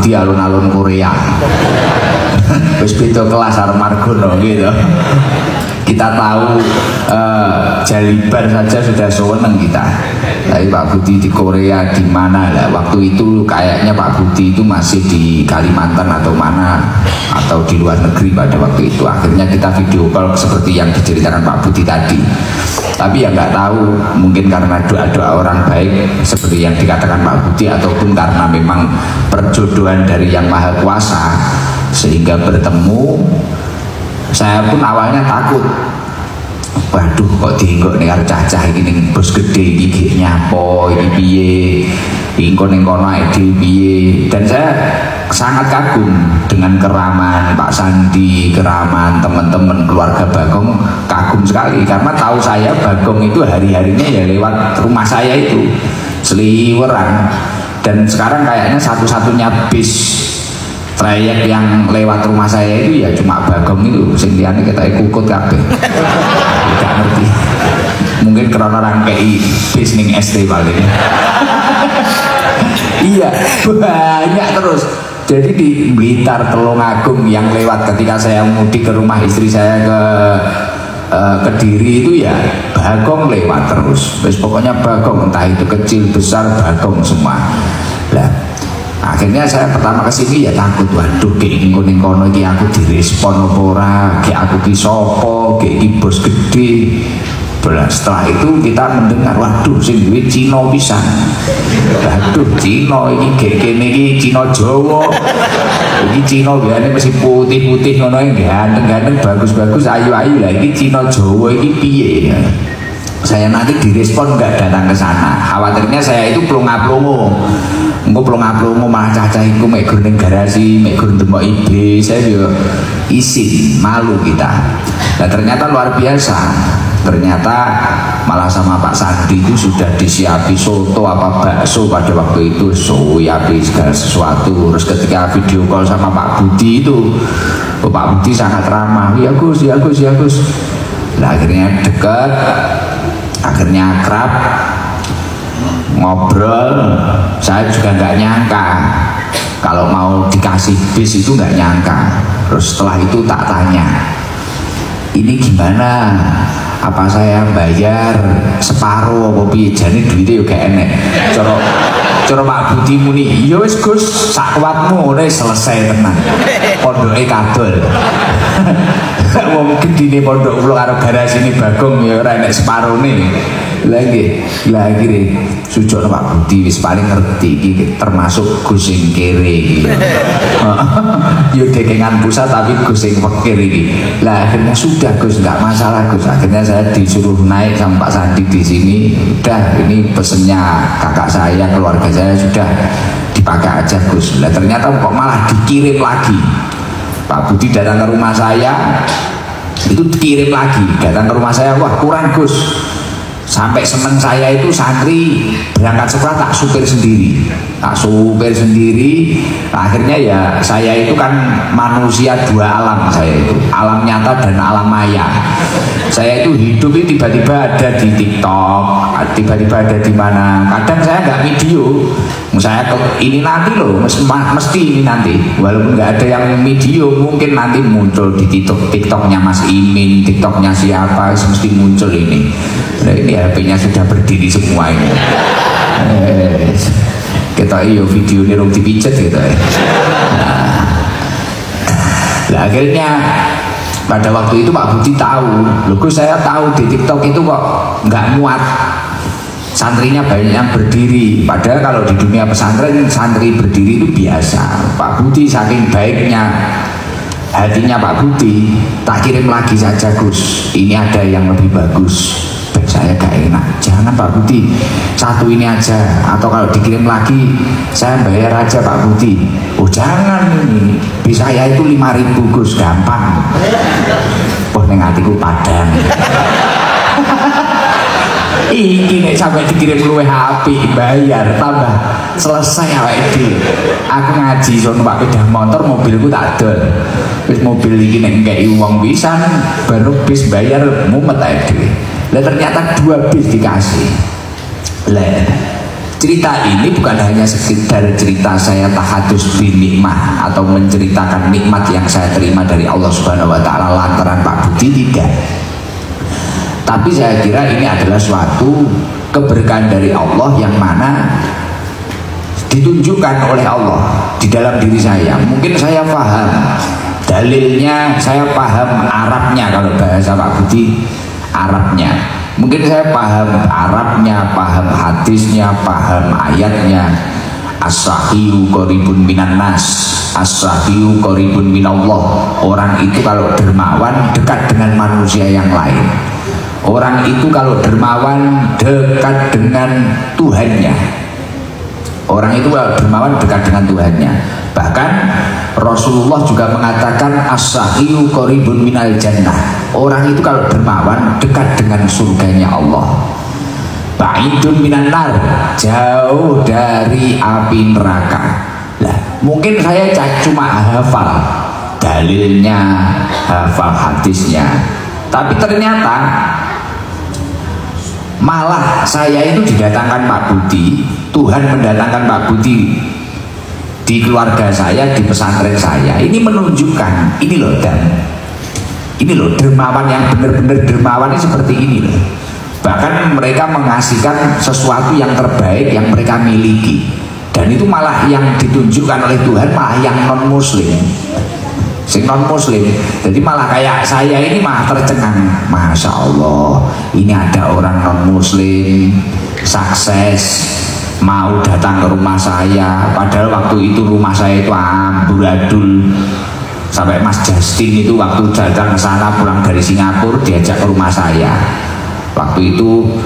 di alun-alun Korea. Wis beda kelas karo Margono gitu. Kita tahu Jalibar saja sudah seneng kita. Tapi Pak Budi di Korea di mana lah? Waktu itu kayaknya Pak Budi itu masih di Kalimantan atau mana, atau di luar negeri pada waktu itu. Akhirnya kita video call seperti yang diceritakan Pak Budi tadi. Tapi ya nggak tahu, mungkin karena doa-doa orang baik seperti yang dikatakan Pak Budi, ataupun karena memang perjodohan dari Yang Maha Kuasa sehingga bertemu. Saya pun awalnya takut, waduh kok dienggok nih karo cacah iki ning bos gede iki nyapo iki piye, ingko ning kono ae piye. Dan saya sangat kagum dengan keraman Pak Sandi, keraman teman-teman keluarga Bagong, kagum sekali karena tahu saya Bagong itu hari-harinya ya lewat rumah saya itu seliweran. Dan sekarang kayaknya satu-satunya bis trayek yang lewat rumah saya itu ya cuma Bagong itu, sing liyane kita kukut kabeh. Tidak ngerti. Mungkin karena rangkei bis ning ST paling. Iya, banyak terus. Jadi di Blitar, Tulungagung yang lewat ketika saya mudik ke rumah istri saya ke Kediri itu ya Bagong lewat terus. Terus pokoknya Bagong, entah itu kecil besar Bagong semua. Lah akhirnya saya pertama kesini ya takut, waduh kayak ini kono iki aku direspon apa ora, kayak aku ki sopo, kayak ki bos gede. Setelah itu kita mendengar, waduh sing duwe Cina pisan. Waduh Cina iki kayak kene iki Cina Jawa. Iki Cina biasane mesti putih-putih ngono iki, ganteng-ganteng bagus-bagus ayu-ayu. Lah iki Cina Jawa iki piye ya? Saya nanti direspon nggak datang ke sana. Khawatirnya saya itu plonga-plongo. Engko plonga-plongo malah cacah iku mek gur ning garasi, mek gur ndemok iblis. Saya yo isin, malu kita. Nah ternyata luar biasa. Ternyata malah sama Pak Sandi itu sudah disiapi soto apa bakso pada waktu itu, soyapi segala sesuatu. Terus ketika video call sama Pak Budi itu, Pak Budi sangat ramah. Ya Gus, ya Gus, ya Gus. Nah akhirnya dekat, akhirnya akrab, ngobrol. Saya juga nggak nyangka kalau mau dikasih bis itu, nggak nyangka. Terus setelah itu tak tanya, ini gimana, apa saya bayar separuh apa piye? Jane duitnya juga enek. Cara Pak Budi muni, ya wis Gus, sak kuatmu ngene selesai tenan. Pondoke kadol. Wong gedine pondok kula karo garasine Bagong ya ora enek separone. Lagi sujud Pak Budi wis paling ngerti iki, termasuk Gus sing kere iki. Yo dekengan pusat tapi Gus sing fakir iki. Lah akhirnya sudah Gus, enggak masalah Gus. Akhirnya saya disuruh naik sama Pak Sandi di sini. Udah, ini pesennya kakak saya, keluarga saya sudah dipakai aja Gus. Lah ternyata kok malah dikirim lagi. Pak Budi datang ke rumah saya, itu dikirim lagi, datang ke rumah saya, wah kurang Gus. Sampai seneng saya itu santri berangkat sekolah tak supir sendiri. Akhirnya ya saya itu kan manusia dua alam, saya itu alam nyata dan alam maya. Saya itu hidup itu tiba-tiba ada di TikTok, tiba-tiba ada di mana. Kadang saya nggak video, saya ini nanti loh, mesti ini nanti. Walaupun nggak ada yang video, mungkin nanti muncul di TikToknya Mas Imin, TikToknya siapa, mesti muncul ini. Nah ini HP-nya sudah berdiri semua ini. Kita iyo video ini rung dipijet gitu ya. Nah, akhirnya pada waktu itu Pak Budi tahu, loh Gus saya tahu di TikTok itu kok nggak muat, santrinya banyak yang berdiri. Padahal kalau di dunia pesantren santri berdiri itu biasa. Pak Budi saking baiknya hatinya Pak Budi, tak kirim lagi saja Gus, ini ada yang lebih bagus. Saya gak enak, jangan Pak Budi, satu ini aja, atau kalau dikirim lagi saya bayar aja Pak Budi. Oh jangan, ini bis saya itu 5.000 Gus, gampang. Wah neng hatiku padang. Iki nek sampai dikirim luwih HP bayar tambah selesai awake dhewe. Aku ngaji sono Pak pedah motor, mobilku tak dol. Wis mobil iki nek ngekeki wong pisan baru bis bayar mumet ae dhewe. Lah ternyata 2 bis dikasih. Lah Cerita ini bukan hanya sekedar cerita saya tahadus bin nikmah atau menceritakan nikmat yang saya terima dari Allah Subhanahu wa taala lantaran Pak Budi, tidak. Tapi saya kira ini adalah suatu keberkahan dari Allah yang mana ditunjukkan oleh Allah di dalam diri saya. Mungkin saya paham dalilnya, saya paham Arabnya, kalau bahasa Pak Budi Arabnya. Mungkin saya paham Arabnya, paham hadisnya, paham ayatnya. As-sahihu qaribun minan nas, as-sahihu qaribun minallah. Orang itu kalau dermawan dekat dengan manusia yang lain. Orang itu kalau dermawan dekat dengan Tuhannya. Orang itu kalau dermawan dekat dengan Tuhannya. Bahkan Rasulullah juga mengatakan as-sahihu qaribun minal jannah. Orang itu kalau dermawan dekat dengan surganya Allah. Ba'idun minan nar, jauh dari api neraka. Lah, mungkin saya cuma hafal dalilnya, hafal hadisnya, tapi ternyata malah saya itu didatangkan Pak Budi, Tuhan mendatangkan Pak Budi di keluarga saya, di pesantren saya. Ini menunjukkan, ini loh, dan ini loh dermawan yang benar-benar dermawan ini seperti ini loh. Bahkan mereka mengasihkan sesuatu yang terbaik yang mereka miliki, dan itu malah yang ditunjukkan oleh Tuhan malah yang non muslim, sing non muslim. Jadi malah kayak saya ini malah tercengang, Masya Allah, ini ada orang non muslim sukses mau datang ke rumah saya, padahal waktu itu rumah saya itu amburadul. Sampai Mas Justin itu waktu datang ke sana pulang dari Singapura diajak ke rumah saya. Waktu itu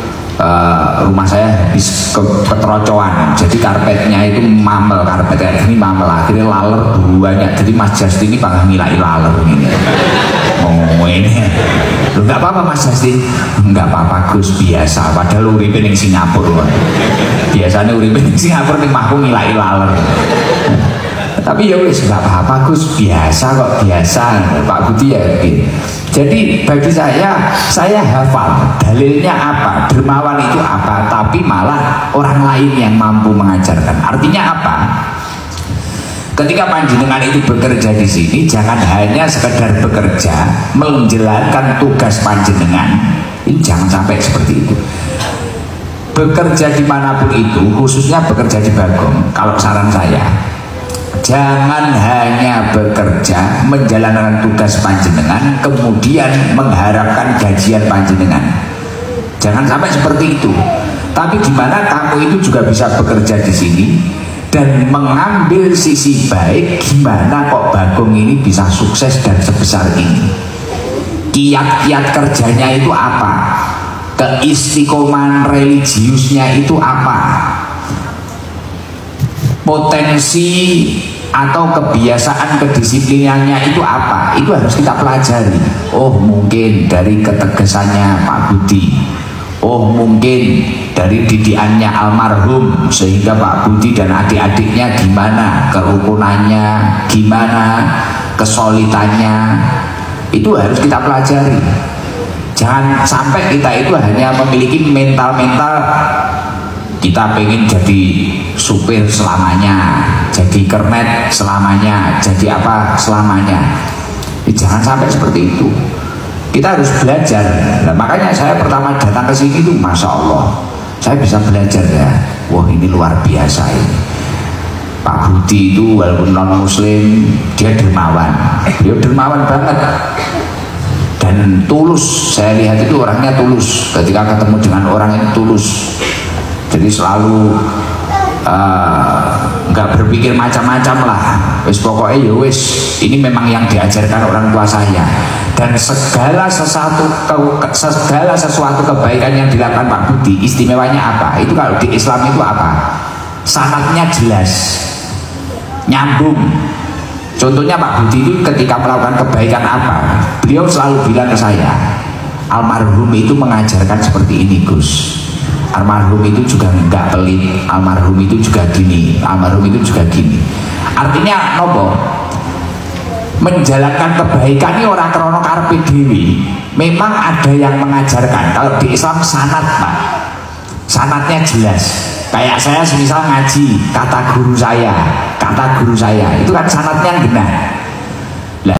rumah saya habis keterocoan, jadi karpetnya itu mamel, karpetnya ini mamel, akhirnya laler banyak. Jadi Mas Justin ini bakal ngilai laler ini. Ngomong ini, lu nggak apa-apa Mas Justin? Nggak apa-apa Gus, biasa. Padahal uripin di Singapura. Biasanya uripin di Singapura nih mahku ngilai laler. Tapi ya wis nggak apa-apa Gus, biasa kok, biasa. Pak Budi ya gitu. Jadi bagi saya hafal dalilnya apa, dermawan itu apa, tapi malah orang lain yang mampu mengajarkan. Artinya apa? Ketika panjenengan itu bekerja di sini, jangan hanya sekedar bekerja menjalankan tugas panjenengan. Ini jangan sampai seperti itu. Bekerja dimanapun itu, khususnya bekerja di Bagong, kalau saran saya, jangan hanya bekerja menjalankan tugas panjenengan kemudian mengharapkan gajian panjenengan. Jangan sampai seperti itu. Tapi gimana kamu itu juga bisa bekerja di sini dan mengambil sisi baik, gimana kok Bagong ini bisa sukses dan sebesar ini. Kiat-kiat kerjanya itu apa? Keistiqomahan religiusnya itu apa? Potensi atau kebiasaan kedisiplinannya itu apa? Itu harus kita pelajari. Oh mungkin dari ketegasannya Pak Budi, oh mungkin dari didikannya almarhum, sehingga Pak Budi dan adik-adiknya gimana kerukunannya, gimana kesolidannya, itu harus kita pelajari. Jangan sampai kita itu hanya memiliki mental-mental kita pengen jadi supir selamanya, jadi kernet selamanya, jadi apa selamanya. Jangan sampai seperti itu. Kita harus belajar. Nah, makanya saya pertama datang ke sini itu, Masya Allah, saya bisa belajar ya. Wah ini luar biasa ini. Pak Budi itu walaupun non muslim, dia dermawan. Dia dermawan banget. Dan tulus. Saya lihat itu orangnya tulus. Ketika ketemu dengan orang itu tulus. Jadi selalu nggak berpikir macam-macam lah. Wis pokoknya ya wis, ini memang yang diajarkan orang tua saya. Dan segala sesuatu kebaikan yang dilakukan Pak Budi, istimewanya apa? Itu kalau di Islam itu apa? Sanadnya jelas, nyambung. Contohnya Pak Budi itu ketika melakukan kebaikan apa, beliau selalu bilang ke saya, almarhum itu mengajarkan seperti ini Gus. Almarhum itu juga nggak pelit, almarhum itu juga gini, almarhum itu juga gini. Artinya nopo? Menjalankan kebaikan ini orang krono karpe dewi. Memang ada yang mengajarkan. Kalau di Islam sanad Pak, sanadnya jelas. Kayak saya misal ngaji kata guru saya itu kan sanadnya benar.